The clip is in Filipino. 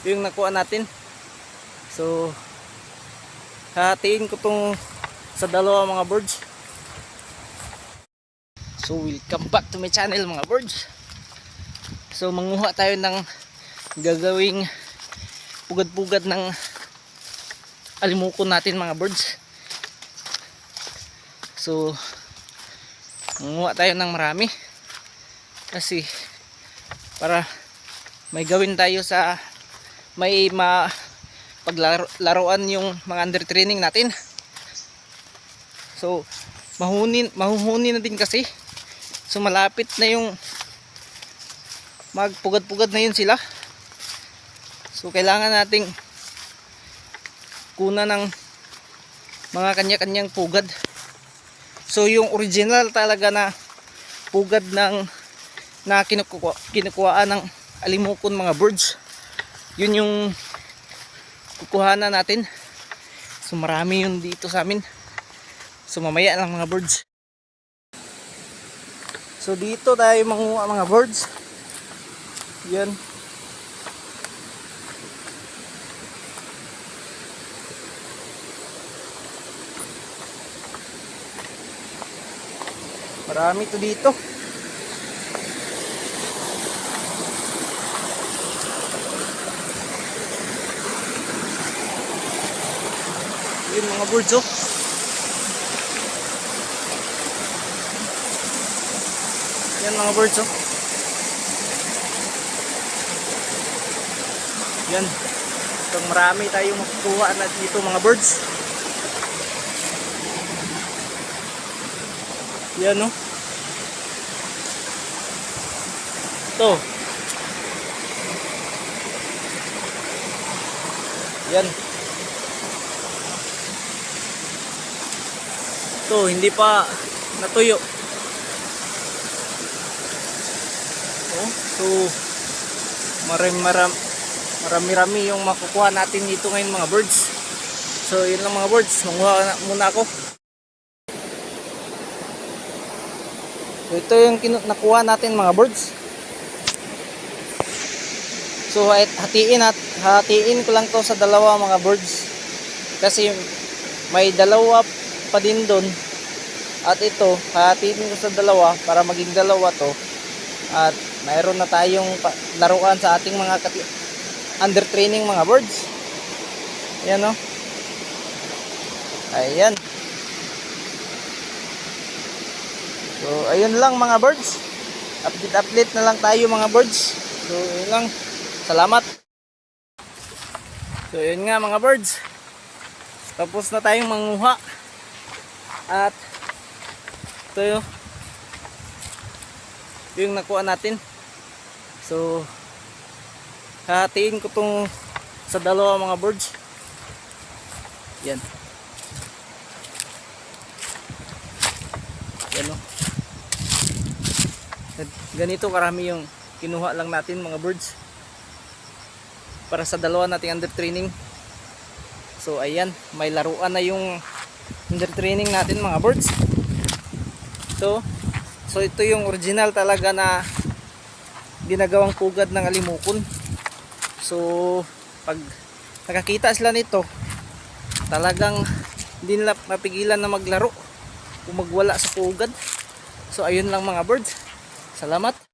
yung nakuha natin. So hahatiin ko tong sa dalawa mga birds. So welcome back to my channel mga birds. So manguha tayo ng gagawing pugad-pugad ng alimukon natin mga birds. So manguha tayo ng marami kasi para may gawin tayo sa may paglaruan yung mga under training natin. So mahuhuni na din kasi. So malapit na yung magpugad-pugad na yun sila. So kailangan nating kuna ng mga kanya-kanyang pugad. So yung original talaga na pugad ng na kinukuhaan ng alimukon mga birds, yun yung kukuhanan natin. So marami yun dito sa amin. So mamaya lang mga birds. So dito tayo manguha mga birds. Yan. Marami to dito. Yun mga birds oh. Yan mga birds oh. Yan. Itong marami tayong makukuha na dito mga birds. Yan oh. Ito. Yan. Ito, hindi pa natuyo. Oh, so marami-rami yung makukuha natin dito ngayon mga birds. So yun lang mga birds, manguha muna ako. So ito yung nakuha natin mga birds. So hatiin ko lang to sa dalawa mga birds. Kasi may dalawa pa din doon. At ito, hatiin ko sa dalawa para maging dalawa to. At mayroon na tayong laruan sa ating mga under training mga birds. Ayan o. Ayan. So ayun lang mga birds. Update na lang tayo mga birds. So yun lang. Salamat. So yun nga mga birds. Tapos na tayong manguha. At ito yung nakuha natin. So hahatiin ko tong sa dalawa mga birds. Yan. Yan o. Ganito karami yung kinuha lang natin mga birds para sa dalawa nating under training. So ayan, may laruan na yung under training natin mga birds. So ito yung original talaga na ginagawang pugad ng alimukon. So pag nakakita sila nito, talagang hindi nila mapigilan na maglaro o magwala sa pugad. So ayun lang mga birds. Salamat.